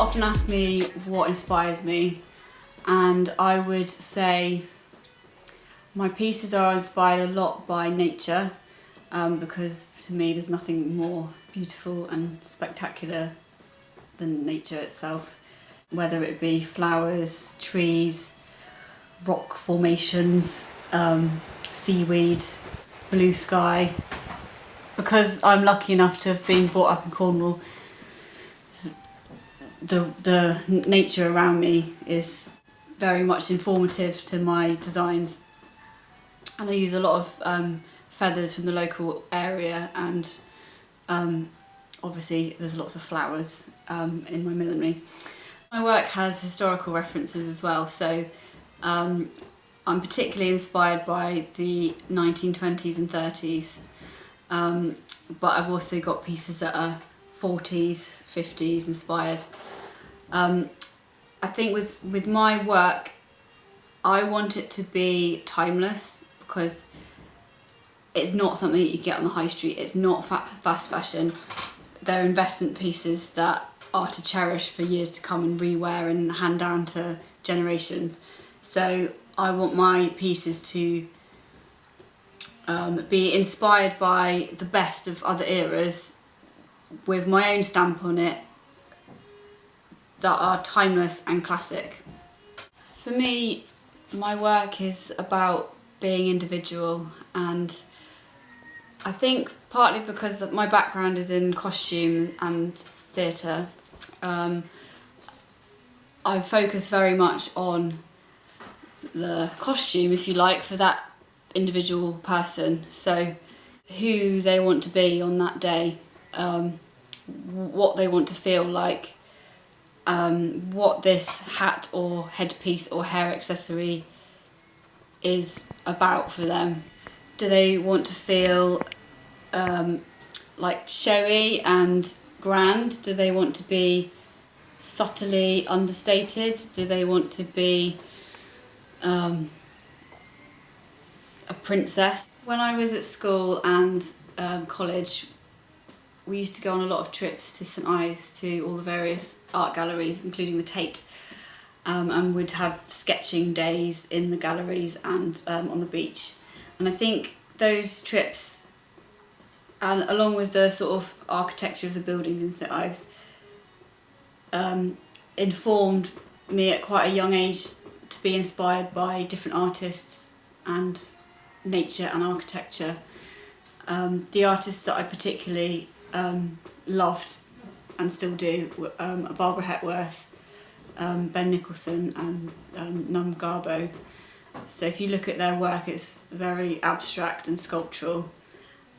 often ask me what inspires me, and I would say my pieces are inspired a lot by nature, because to me there's nothing more beautiful and spectacular than nature itself, whether it be flowers, trees, rock formations, seaweed, blue sky. Because I'm lucky enough to have been brought up in Cornwall, the nature around me is very much informative to my designs, and I use a lot of feathers from the local area, and obviously there's lots of flowers in my millinery. My work has historical references as well, so I'm particularly inspired by the 1920s and 30s, but I've also got pieces that are 40s, 50s inspired. I think with my work, I want it to be timeless, because it's not something that you get on the high street. It's not fast fashion. They're investment pieces that are to cherish for years to come and rewear and hand down to generations. So I want my pieces to be inspired by the best of other eras, with my own stamp on it, that are timeless and classic. For me, my work is about being individual, and I think partly because my background is in costume and theatre, I focus very much on the costume, if you like, for that individual person. So who they want to be on that day, what they want to feel like, what this hat or headpiece or hair accessory is about for them. Do they want to feel like showy and grand? Do they want to be subtly understated? Do they want to be a princess? When I was at school and college, we used to go on a lot of trips to St Ives, to all the various art galleries, including the Tate, and we'd have sketching days in the galleries and on the beach. And I think those trips, and along with the sort of architecture of the buildings in St Ives, informed me at quite a young age to be inspired by different artists and nature and architecture. The artists that I particularly loved and still do are Barbara Hepworth, Ben Nicholson and Num Garbo. So if you look at their work, it's very abstract and sculptural,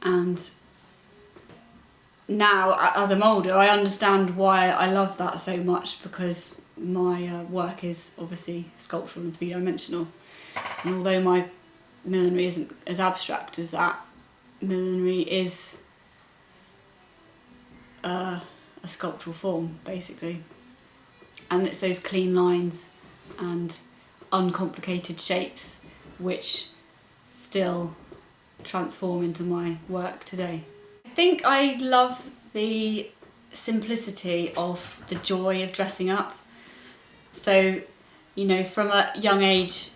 and now as I'm older I understand why I love that so much, because my work is obviously sculptural and three-dimensional, and although my millinery isn't as abstract as that, millinery is a sculptural form basically, and it's those clean lines and uncomplicated shapes which still transform into my work today. I think I love the simplicity of the joy of dressing up. So, you know, from a young age,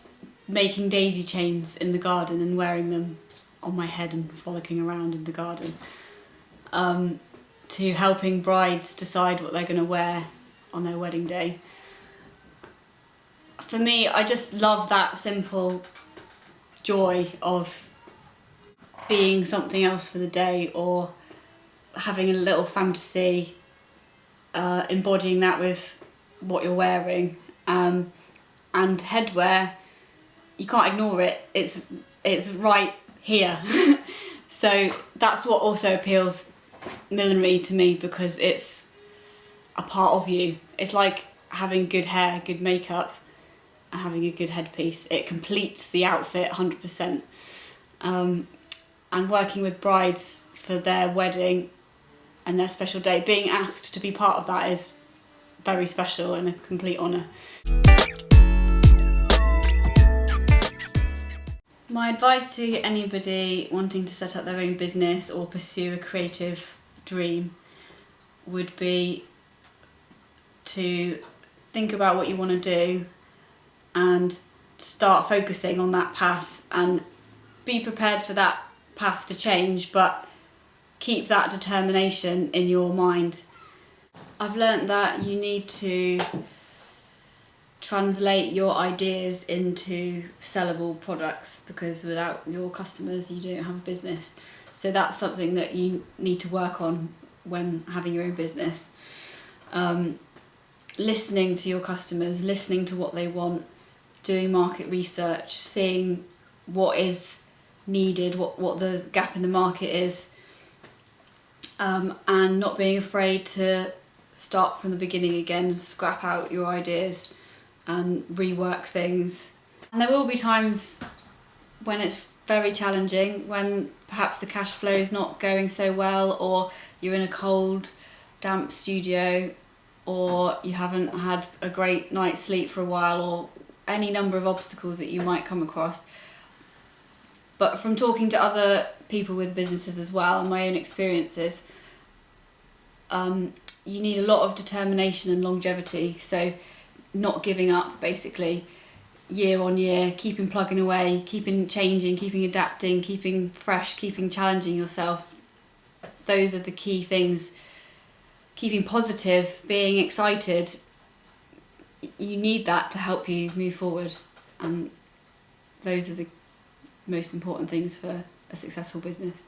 making daisy chains in the garden and wearing them on my head and frolicking around in the garden, to helping brides decide what they're going to wear on their wedding day. For me, I just love that simple joy of being something else for the day, or having a little fantasy, embodying that with what you're wearing. And headwear, you can't ignore it, it's right here. So that's what also appeals millinery to me, because it's a part of you. It's like having good hair, good makeup, and having a good headpiece. It completes the outfit 100%. And working with brides for their wedding and their special day, being asked to be part of that is very special and a complete honour. My advice to anybody wanting to set up their own business or pursue a creative dream would be to think about what you want to do and start focusing on that path, and be prepared for that path to change, but keep that determination in your mind. I've learnt that you need to translate your ideas into sellable products, because without your customers you don't have a business. So that's something that you need to work on when having your own business. Listening to your customers, listening to what they want, doing market research, seeing what is needed, what the gap in the market is, and not being afraid to start from the beginning again and scrap out your ideas and rework things. And there will be times when it's very challenging, when perhaps the cash flow is not going so well, or you're in a cold, damp studio, or you haven't had a great night's sleep for a while, or any number of obstacles that you might come across. But from talking to other people with businesses as well, and my own experiences, you need a lot of determination and longevity. So not giving up, basically, year on year, keeping plugging away, keeping changing, keeping adapting, keeping fresh, keeping challenging yourself. Those are the key things. Keeping positive, being excited. You need that to help you move forward. And those are the most important things for a successful business.